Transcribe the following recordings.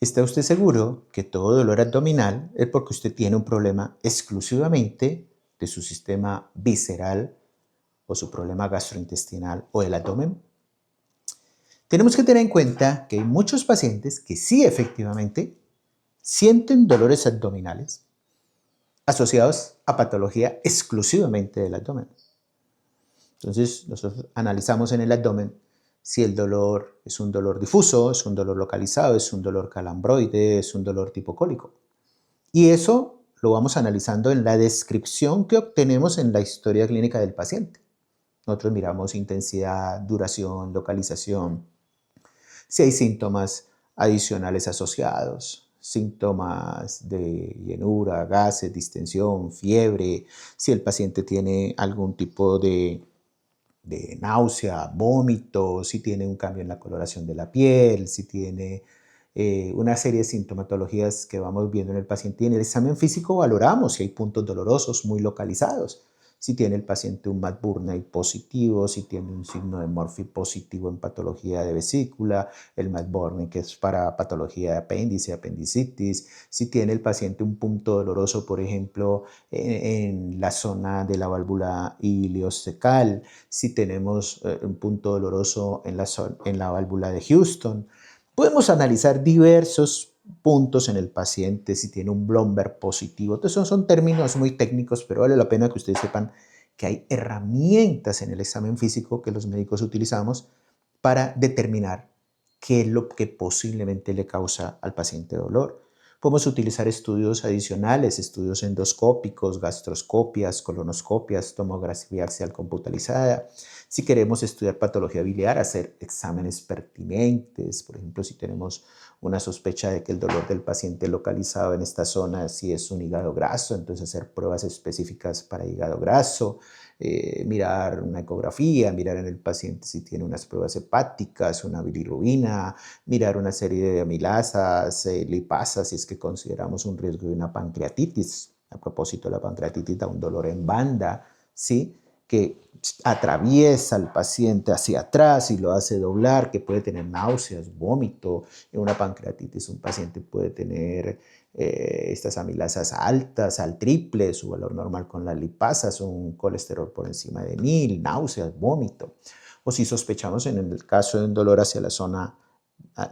¿Está usted seguro que todo dolor abdominal es porque usted tiene un problema exclusivamente de su sistema visceral o su problema gastrointestinal o el abdomen? Tenemos que tener en cuenta que hay muchos pacientes que sí efectivamente sienten dolores abdominales asociados a patología exclusivamente del abdomen. Entonces, nosotros analizamos en el abdomen si el dolor es un dolor difuso, es un dolor localizado, es un dolor calambroide, es un dolor tipo cólico. Y eso lo vamos analizando en la descripción que obtenemos en la historia clínica del paciente. Nosotros miramos intensidad, duración, localización, si hay síntomas adicionales asociados, síntomas de llenura, gases, distensión, fiebre, si el paciente tiene algún tipo de náusea, vómito, si tiene un cambio en la coloración de la piel, si tiene una serie de sintomatologías que vamos viendo en el paciente. Y en el examen físico valoramos si hay puntos dolorosos muy localizados, si tiene el paciente un McBurney positivo, si tiene un signo de Murphy positivo en patología de vesícula, el McBurney que es para patología de apéndice, apendicitis, si tiene el paciente un punto doloroso, por ejemplo, en la zona de la válvula iliocecal, si tenemos un punto doloroso en la válvula de Houston. Podemos analizar diversos puntos en el paciente, si tiene un Blomberg positivo. Entonces son términos muy técnicos, pero vale la pena que ustedes sepan que hay herramientas en el examen físico que los médicos utilizamos para determinar qué es lo que posiblemente le causa al paciente dolor. Podemos utilizar estudios adicionales, estudios endoscópicos, gastroscopias, colonoscopias, tomografía axial computarizada. Si queremos estudiar patología biliar, hacer exámenes pertinentes. Por ejemplo, si tenemos una sospecha de que el dolor del paciente localizado en esta zona si es un hígado graso, entonces hacer pruebas específicas para hígado graso. Mirar una ecografía, mirar en el paciente si tiene unas pruebas hepáticas, una bilirrubina, mirar una serie de amilasas, lipasas, si es que consideramos un riesgo de una pancreatitis. A propósito, la pancreatitis da un dolor en banda, ¿sí? Que atraviesa al paciente hacia atrás y lo hace doblar, que puede tener náuseas, vómito. En una pancreatitis un paciente puede tener estas amilasas altas, al triple, su valor normal con las lipasas, un colesterol por encima de 1000, náuseas, vómito. O si sospechamos en el caso de un dolor hacia la zona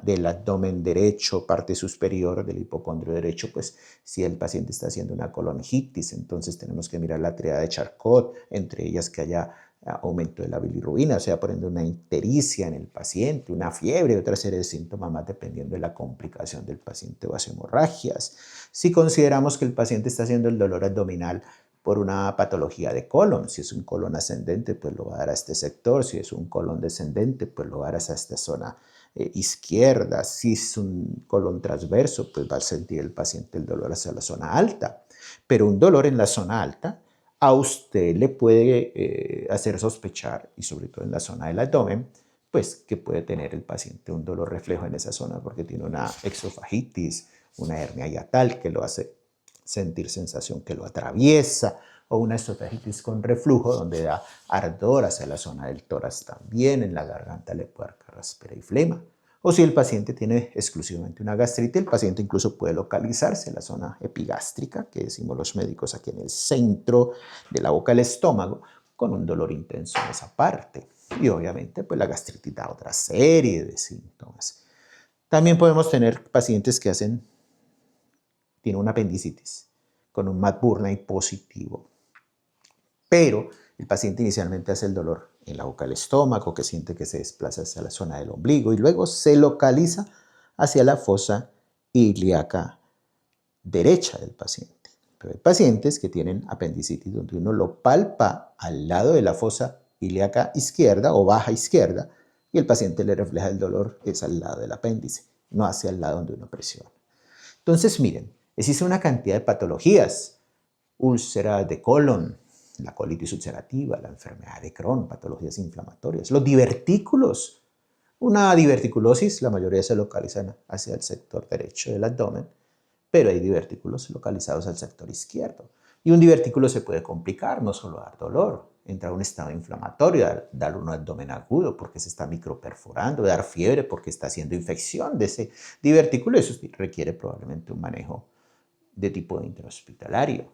del abdomen derecho, parte superior del hipocondrio derecho, pues si el paciente está haciendo una colongitis, entonces tenemos que mirar la triada de Charcot, entre ellas que haya aumento de la bilirrubina, o sea, poniendo una ictericia en el paciente, una fiebre, otra serie de síntomas más dependiendo de la complicación del paciente o hemorragias. Si consideramos que el paciente está haciendo el dolor abdominal por una patología de colon, si es un colon ascendente, pues lo va a dar a este sector, si es un colon descendente, pues lo va a dar a esta zona izquierda, si es un colon transverso, pues va a sentir el paciente el dolor hacia la zona alta. Pero un dolor en la zona alta a usted le puede hacer sospechar, y sobre todo en la zona del abdomen, pues que puede tener el paciente un dolor reflejo en esa zona porque tiene una exofagitis, una hernia hiatal que lo hace sentir sensación que lo atraviesa, o una esofagitis con reflujo donde da ardor hacia la zona del tórax también, en la garganta le puede dar áspera y flema. O si el paciente tiene exclusivamente una gastritis, el paciente incluso puede localizarse en la zona epigástrica, que decimos los médicos aquí en el centro de la boca del estómago, con un dolor intenso en esa parte. Y obviamente pues la gastritis da otra serie de síntomas. También podemos tener pacientes que tienen una apendicitis con un McBurney positivo, pero el paciente inicialmente hace el dolor en la boca del estómago, que siente que se desplaza hacia la zona del ombligo y luego se localiza hacia la fosa ilíaca derecha del paciente. Pero hay pacientes que tienen apendicitis donde uno lo palpa al lado de la fosa ilíaca izquierda o baja izquierda y el paciente le refleja el dolor es al lado del apéndice, no hacia el lado donde uno presiona. Entonces, miren, existe una cantidad de patologías, úlcera de colon, la colitis ulcerativa, la enfermedad de Crohn, patologías inflamatorias, los divertículos. Una diverticulosis, la mayoría se localizan hacia el sector derecho del abdomen, pero hay divertículos localizados al sector izquierdo. Y un divertículo se puede complicar, no solo dar dolor, entrar a un estado inflamatorio, dar un abdomen agudo porque se está microperforando, dar fiebre porque está haciendo infección de ese divertículo. Eso requiere probablemente un manejo de tipo intrahospitalario.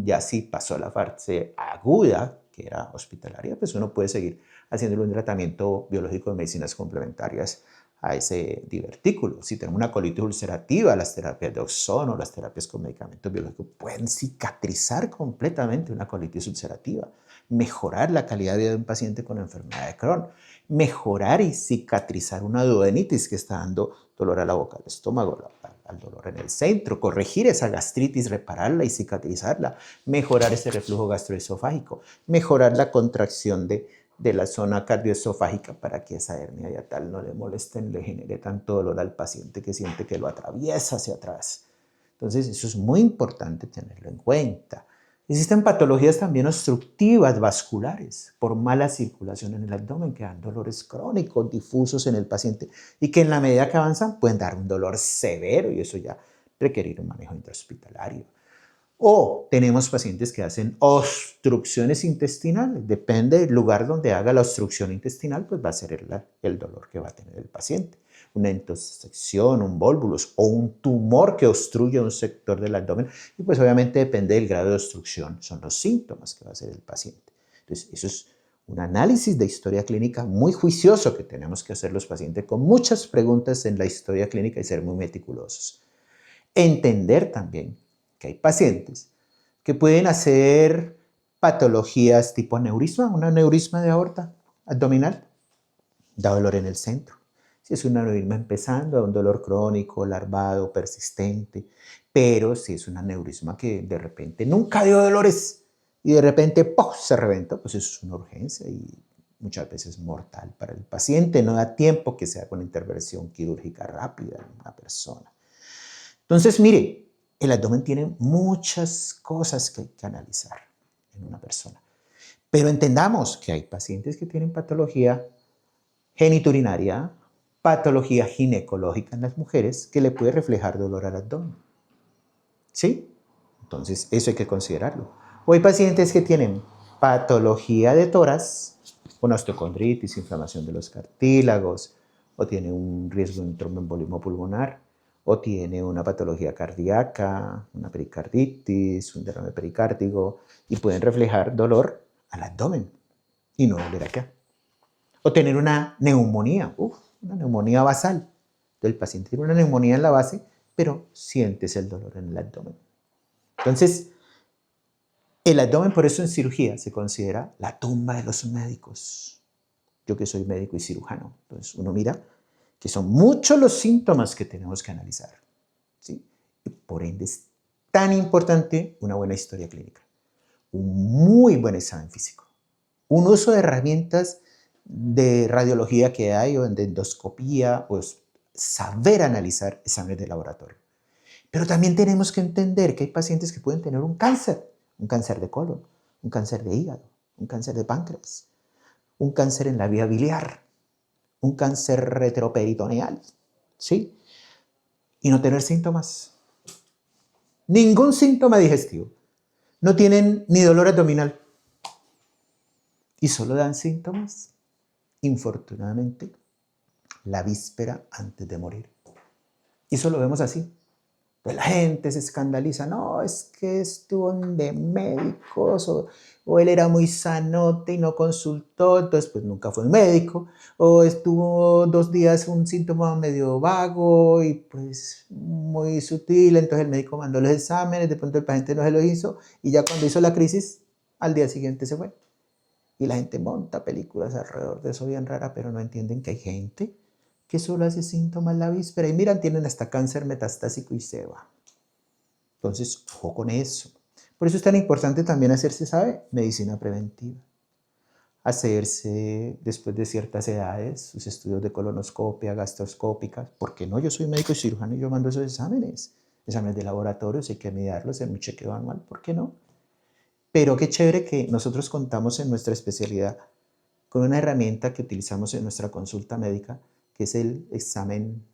Ya si pasó a la fase aguda, que era hospitalaria, pues uno puede seguir haciéndole un tratamiento biológico de medicinas complementarias a ese divertículo. Si tenemos una colitis ulcerativa, las terapias de ozono, las terapias con medicamentos biológicos pueden cicatrizar completamente una colitis ulcerativa, mejorar la calidad de vida de un paciente con enfermedad de Crohn, mejorar y cicatrizar una duodenitis que está dando dolor a la boca, al estómago, al dolor en el centro, corregir esa gastritis, repararla y cicatrizarla, mejorar ese reflujo gastroesofágico, mejorar la contracción de la zona cardioesofágica para que esa hernia hiatal no le moleste, no le genere tanto dolor al paciente que siente que lo atraviesa hacia atrás. Entonces, eso es muy importante tenerlo en cuenta. Existen patologías también obstructivas vasculares por mala circulación en el abdomen que dan dolores crónicos difusos en el paciente y que en la medida que avanzan pueden dar un dolor severo y eso ya requerir un manejo intrahospitalario. O tenemos pacientes que hacen obstrucciones intestinales. Depende del lugar donde haga la obstrucción intestinal, pues va a ser el dolor que va a tener el paciente. Una intersección, un volvulus o un tumor que obstruye un sector del abdomen. Y pues obviamente depende del grado de obstrucción, son los síntomas que va a hacer el paciente. Entonces, eso es un análisis de historia clínica muy juicioso que tenemos que hacer los pacientes con muchas preguntas en la historia clínica y ser muy meticulosos. Entender también que hay pacientes que pueden hacer patologías tipo aneurisma, un aneurisma de aorta abdominal, da dolor en el centro. Si es un aneurisma empezando, da un dolor crónico, larvado, persistente, pero si es un aneurisma que de repente nunca dio dolores y de repente ¡pum!, se reventó, pues eso es una urgencia y muchas veces mortal para el paciente. No da tiempo que se haga una intervención quirúrgica rápida en una persona. Entonces, mire, el abdomen tiene muchas cosas que hay que analizar en una persona. Pero entendamos que hay pacientes que tienen patología genitourinaria, patología ginecológica en las mujeres que le puede reflejar dolor al abdomen. ¿Sí? Entonces, eso hay que considerarlo. O hay pacientes que tienen patología de tórax, con osteocondritis, inflamación de los cartílagos, o tiene un riesgo de un tromboembolismo pulmonar, o tiene una patología cardíaca, una pericarditis, un derrame pericárdico, y pueden reflejar dolor al abdomen y no doler acá. O tener una neumonía, una neumonía basal. El paciente tiene una neumonía en la base, pero sientes el dolor en el abdomen. Entonces, el abdomen, por eso en cirugía se considera la tumba de los médicos. Yo que soy médico y cirujano, entonces uno mira que son muchos los síntomas que tenemos que analizar, ¿sí? Y por ende es tan importante una buena historia clínica, un muy buen examen físico, un uso de herramientas de radiología que hay o de endoscopía, pues saber analizar exámenes de laboratorio. Pero también tenemos que entender que hay pacientes que pueden tener un cáncer de colon, un cáncer de hígado, un cáncer de páncreas, un cáncer en la vía biliar, un cáncer retroperitoneal, ¿sí? Y no tener síntomas. Ningún síntoma digestivo. No tienen ni dolor abdominal. Y solo dan síntomas, infortunadamente, la víspera antes de morir. Y eso lo vemos así. Pues la gente se escandaliza, no, es que estuvo de médicos, o él era muy sanote y no consultó, entonces pues nunca fue un médico, o estuvo 2 días un síntoma medio vago y pues muy sutil, entonces el médico mandó los exámenes, de pronto el paciente no se los hizo, y ya cuando hizo la crisis, al día siguiente se fue. Y la gente monta películas alrededor de eso bien rara, pero no entienden que hay gente que solo hace síntomas la víspera y miran, tienen hasta cáncer metastásico y se va. Entonces, ojo con eso. Por eso es tan importante también hacerse, ¿sabe? Medicina preventiva. Hacerse después de ciertas edades sus estudios de colonoscopia, gastroscópica. ¿Por qué no? Yo soy médico y cirujano y yo mando esos exámenes. Exámenes de laboratorio, si hay que mirarlos, hacer un chequeo anual. ¿Por qué no? Pero qué chévere que nosotros contamos en nuestra especialidad con una herramienta que utilizamos en nuestra consulta médica, que es el examen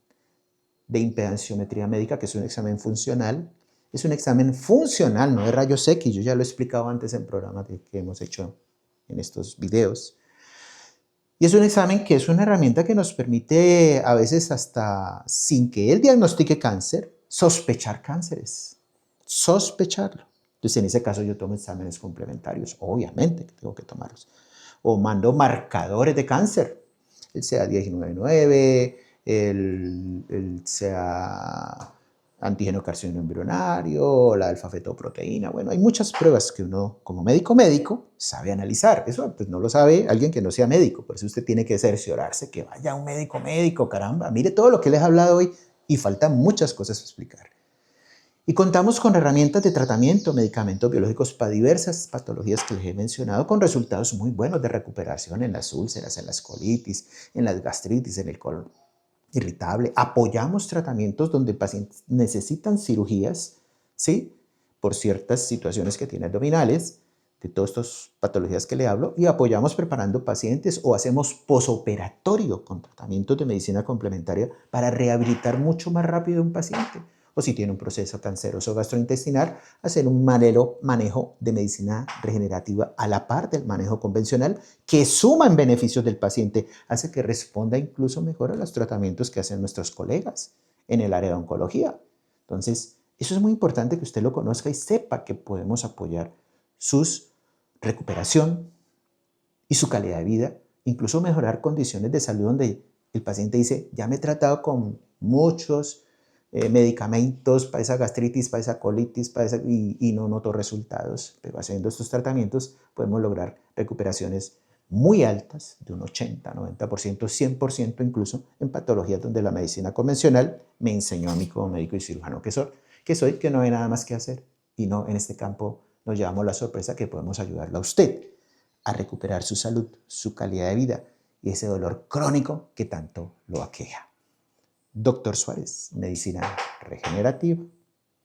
de impedanciometría médica, que es un examen funcional. Es un examen funcional, no de rayos X. Yo ya lo he explicado antes en programas que hemos hecho en estos videos. Y es un examen que es una herramienta que nos permite, a veces hasta sin que él diagnostique cáncer, sospechar cánceres, sospecharlo. Entonces, en ese caso yo tomo exámenes complementarios, obviamente que tengo que tomarlos. O mando marcadores de cáncer, el CA19-9, el CA antígeno carcinoma embrionario, la alfa-fetoproteína. Bueno, hay muchas pruebas que uno, como médico, sabe analizar. Eso pues no lo sabe alguien que no sea médico. Por eso usted tiene que cerciorarse que vaya a un médico, caramba. Mire todo lo que les he hablado hoy y faltan muchas cosas a explicar. Y contamos con herramientas de tratamiento, medicamentos biológicos para diversas patologías que les he mencionado, con resultados muy buenos de recuperación en las úlceras, en las colitis, en las gastritis, en el colon irritable. Apoyamos tratamientos donde pacientes necesitan cirugías, ¿sí? Por ciertas situaciones que tienen abdominales, de todas estas patologías que le hablo, y apoyamos preparando pacientes o hacemos posoperatorio con tratamientos de medicina complementaria para rehabilitar mucho más rápido a un paciente. O si tiene un proceso canceroso gastrointestinal, hacer un manejo de medicina regenerativa a la par del manejo convencional que suma en beneficios del paciente, hace que responda incluso mejor a los tratamientos que hacen nuestros colegas en el área de oncología. Entonces, eso es muy importante que usted lo conozca y sepa que podemos apoyar su recuperación y su calidad de vida, incluso mejorar condiciones de salud donde el paciente dice, ya me he tratado con muchos medicamentos para esa gastritis, para esa colitis, y no noto resultados, pero haciendo estos tratamientos podemos lograr recuperaciones muy altas, de un 80, 90%, 100% incluso, en patologías donde la medicina convencional me enseñó a mí como médico y cirujano que no hay nada más que hacer. Y no, en este campo nos llevamos la sorpresa que podemos ayudarla a usted a recuperar su salud, su calidad de vida y ese dolor crónico que tanto lo aqueja. Dr. Suárez, Medicina Regenerativa.